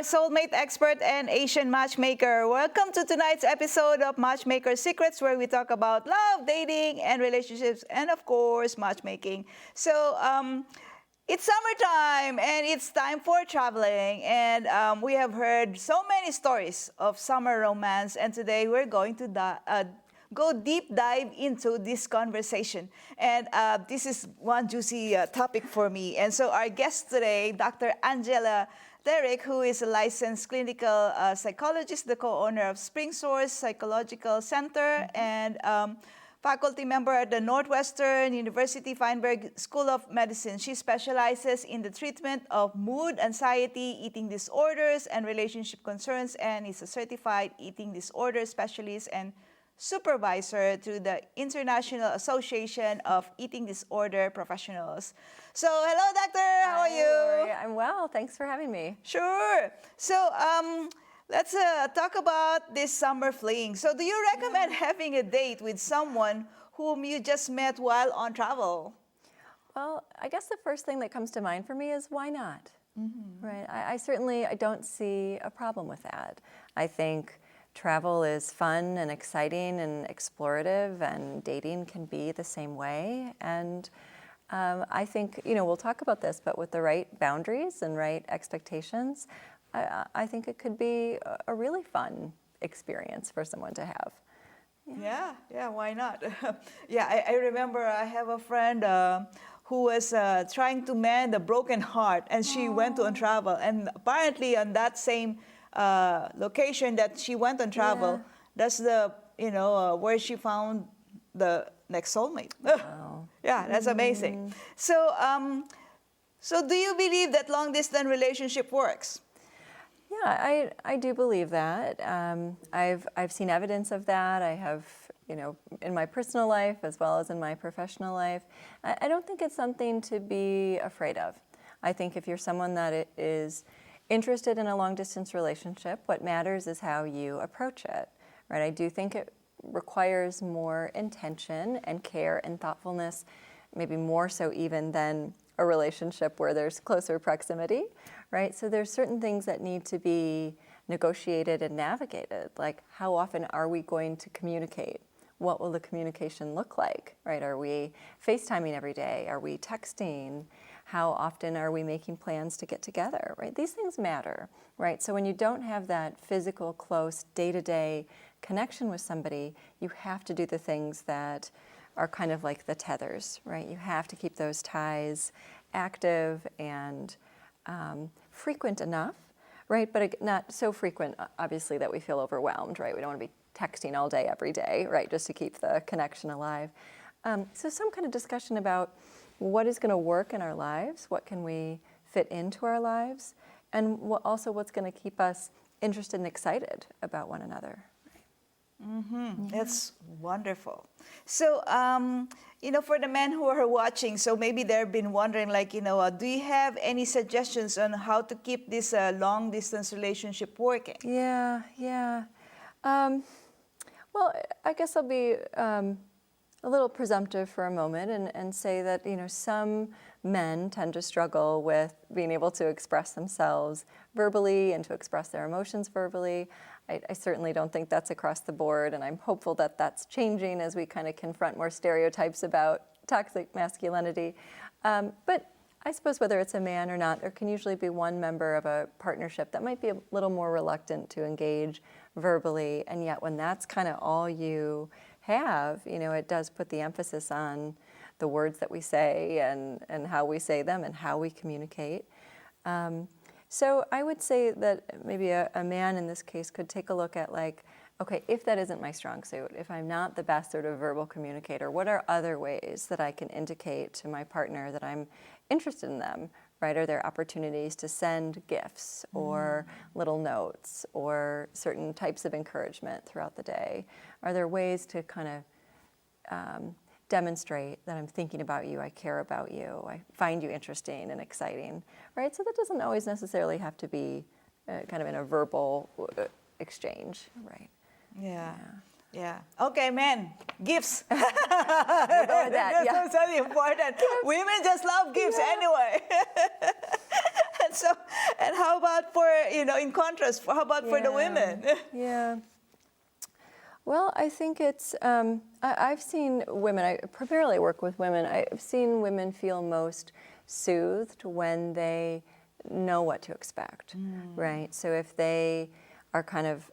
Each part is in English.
soulmate expert and Asian matchmaker. Welcome to tonight's episode of Matchmaker Secrets, where we talk about love, dating, and relationships, and of course, matchmaking. So, it's summertime and it's time for traveling. And we have heard so many stories of summer romance. And today we're going to go deep dive into this conversation. And this is one juicy topic for me. And so our guest today, Dr. Angela Derrick, who is a licensed clinical psychologist, the co-owner of SpringSource Psychological Center, and faculty member at the Northwestern University Feinberg School of Medicine. She specializes in the treatment of mood, anxiety, eating disorders, and relationship concerns, and is a certified eating disorder specialist and supervisor to the International Association of Eating Disorder Professionals. So, hello, doctor. How are you? Lori. I'm well. Thanks for having me. Sure. So, let's talk about this summer fling. So, do you recommend having a date with someone whom you just met while on travel? Well, I guess the first thing that comes to mind for me is why not? Right? I don't see a problem with that. I think travel is fun and exciting and explorative, and dating can be the same way. And I think, we'll talk about this, but with the right boundaries and right expectations, I think it could be a really fun experience for someone to have. Yeah, why not? I remember I have a friend who was trying to mend a broken heart, and she went on travel. And apparently on that same location that she went on travel, that's the, where she found the next soulmate. Wow. Yeah, that's amazing. So, so do you believe that long-distance relationship works? Yeah, I do believe that. I've seen evidence of that. I have, in my personal life as well as in my professional life. I don't think it's something to be afraid of. I think if you're someone that is interested in a long-distance relationship, what matters is how you approach it, right? I do think it requires more intention and care and thoughtfulness, maybe more so even than a relationship where there's closer proximity, right? So there's certain things that need to be negotiated and navigated, like how often are we going to communicate? What will the communication look like, right? Are we FaceTiming every day? Are we texting? How often are we making plans to get together, right? These things matter, right? So when you don't have that physical, close, day-to-day connection with somebody, you have to do the things that are kind of like the tethers, right? You have to keep those ties active and frequent enough, right? But not so frequent, obviously, that we feel overwhelmed, right? We don't want to be texting all day, every day, right? Just to keep the connection alive. So some kind of discussion about what is going to work in our lives, what can we fit into our lives, and also what's going to keep us interested and excited about one another. That's wonderful. So, for the men who are watching, so maybe they've been wondering, do you have any suggestions on how to keep this long-distance relationship working? Yeah. Well, I guess I'll be a little presumptive for a moment and say that, some men tend to struggle with being able to express themselves verbally and to express their emotions verbally. I certainly don't think that's across the board, and I'm hopeful that that's changing as we kind of confront more stereotypes about toxic masculinity. But I suppose whether it's a man or not, there can usually be one member of a partnership that might be a little more reluctant to engage verbally, and yet when that's kind of all you have, it does put the emphasis on the words that we say and how we say them and how we communicate. So I would say that maybe a man in this case could take a look at okay, if that isn't my strong suit, if I'm not the best sort of verbal communicator, what are other ways that I can indicate to my partner that I'm interested in them, right? Are there opportunities to send gifts or little notes or certain types of encouragement throughout the day? Are there ways to kind of demonstrate that I'm thinking about you, I care about you, I find you interesting and exciting, right? So that doesn't always necessarily have to be kind of in a verbal exchange, right? Yeah. Okay, men, gifts. We'll go with that. That's so important. Women just love gifts anyway. So, and how about for, in contrast, how about for the women? Yeah. Well, I think it's, I've seen women, I primarily work with women, I've seen women feel most soothed when they know what to expect, right? So if they are kind of,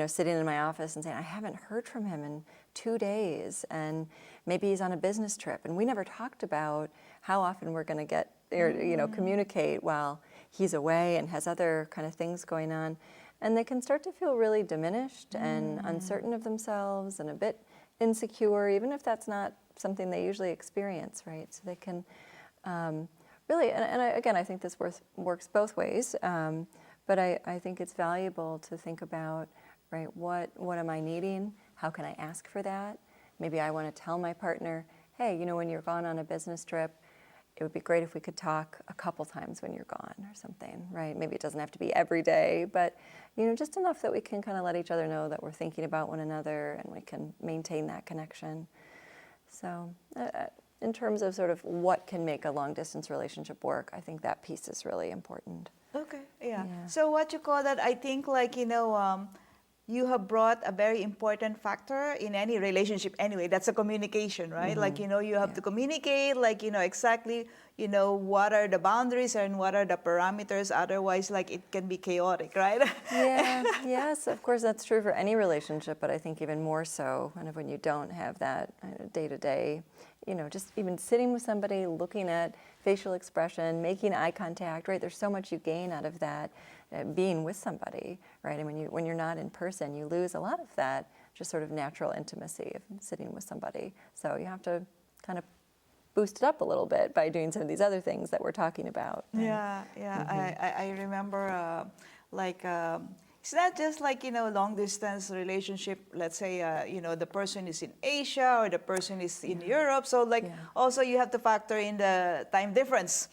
sitting in my office and saying, I haven't heard from him in 2 days, and maybe he's on a business trip, and we never talked about how often we're going to get, or, communicate while he's away and has other kind of things going on. And they can start to feel really diminished and uncertain of themselves and a bit insecure, even if that's not something they usually experience, right? So they can really, again, I think this works both ways, but I think it's valuable to think about, right, what am I needing? How can I ask for that? Maybe I want to tell my partner, hey, when you're gone on a business trip, it would be great if we could talk a couple times when you're gone or something, right? Maybe it doesn't have to be every day, but just enough that we can kind of let each other know that we're thinking about one another and we can maintain that connection. So in terms of sort of what can make a long distance relationship work, I think that piece is really important. Okay, yeah. So what you call that, I think you have brought a very important factor in any relationship anyway. That's a communication, right? You have to communicate, exactly, what are the boundaries and what are the parameters. Otherwise, it can be chaotic, right? Yeah, yes, of course, that's true for any relationship, but I think even more so kind of when you don't have that day-to-day, just even sitting with somebody, looking at facial expression, making eye contact, right? There's so much you gain out of that. Being with somebody, right? And when you're not in person, you lose a lot of that just sort of natural intimacy of sitting with somebody. So you have to kind of boost it up a little bit by doing some of these other things that we're talking about. Yeah. I remember it's not just long distance relationship. Let's say the person is in Asia or the person is in Europe. So also you have to factor in the time difference.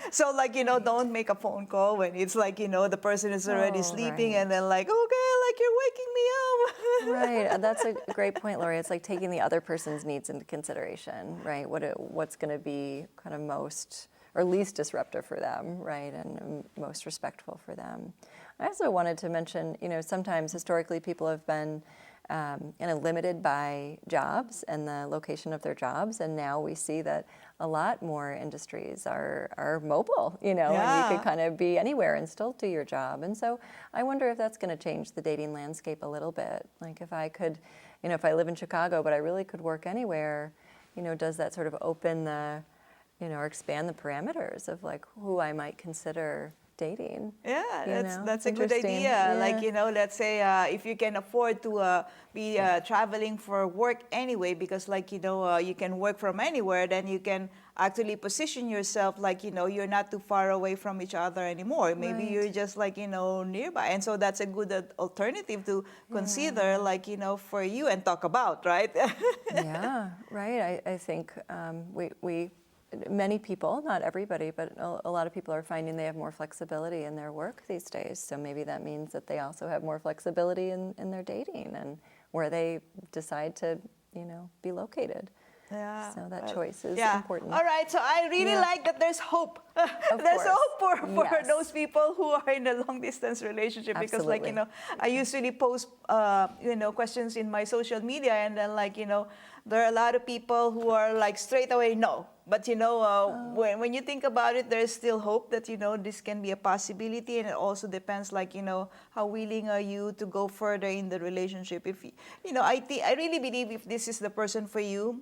So don't make a phone call when it's the person is already sleeping, and then okay, you're waking me up. Right, that's a great point, Lori. It's like taking the other person's needs into consideration, right? What's going to be kind of most or least disruptive for them, right, and most respectful for them. I also wanted to mention, sometimes historically people have been limited by jobs and the location of their jobs, and now we see that a lot more industries are mobile, and you could kind of be anywhere and still do your job. And so I wonder if that's going to change the dating landscape a little bit. Like if I could, if I live in Chicago, but I really could work anywhere, does that sort of open the, or expand the parameters of who I might consider dating? Yeah, that's a good idea. Yeah. Let's say if you can afford to be traveling for work anyway, because you can work from anywhere, then you can actually position yourself you're not too far away from each other anymore. Maybe you're just nearby, and so that's a good alternative to consider for you and talk about, right? Yeah, right. I think we many people, not everybody, but a lot of people are finding they have more flexibility in their work these days. So maybe that means that they also have more flexibility in their dating and where they decide to, be located. Yeah. So that choice is important. All right. So I really like that there's hope. There's hope for those people who are in a long distance relationship. Absolutely. Because I usually post questions in my social media, and then there are a lot of people who are straight away no. But when you think about it, there's still hope that this can be a possibility, and it also depends how willing are you to go further in the relationship. If I really believe if this is the person for you,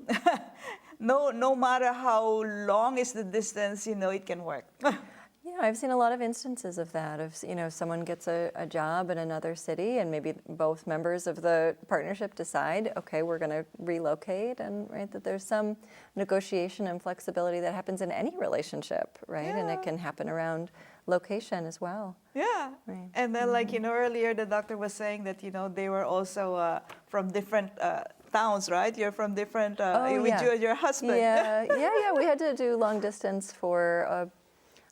no matter how long is the distance, it can work. Yeah, I've seen a lot of instances of that. Of someone gets a job in another city, and maybe both members of the partnership decide, okay, we're going to relocate, and that there's some negotiation and flexibility that happens in any relationship, right? Yeah. And it can happen around location as well. Yeah, right. And then earlier the doctor was saying that they were also from different towns, right? You're from different with you and your husband. Yeah. We had to do long distance for a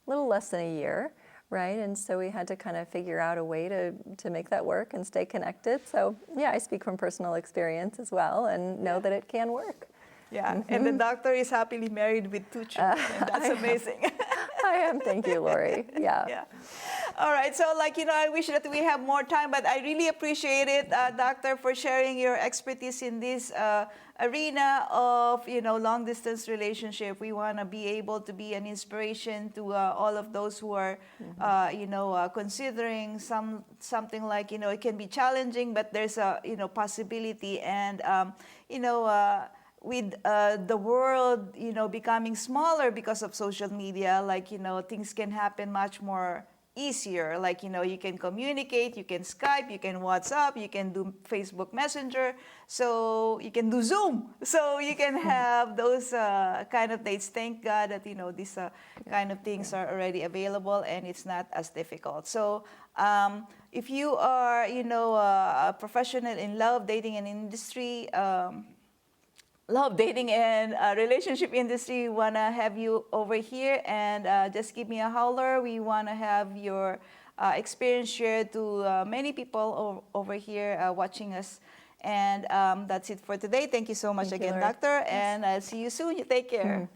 little less than a year, right? And so we had to kind of figure out a way to make that work and stay connected. So yeah, I speak from personal experience as well and know that it can work. Yeah, and the doctor is happily married with 2 children. That's amazing. I am. Thank you, Lori. Yeah. Yeah. All right. So, like, I wish that we have more time, but I really appreciate it, Doctor, for sharing your expertise in this arena of, long distance relationship. We want to be able to be an inspiration to all of those who are, considering something like, it can be challenging, but there's a, possibility. And, with the world, becoming smaller because of social media, like, things can happen much more easier. Like, you can communicate, you can Skype, you can WhatsApp, you can do Facebook Messenger, so you can do Zoom. So you can have those kind of dates. Thank God that, these kind of things are already available and it's not as difficult. So if you are, a professional in love, dating, and industry, love, dating, and relationship industry, we want to have you over here and just give me a holler. We want to have your experience shared to many people over here watching us. And that's it for today. Thank you so much Thank you, again, Lori. Doctor. And I'll see you soon. You take care.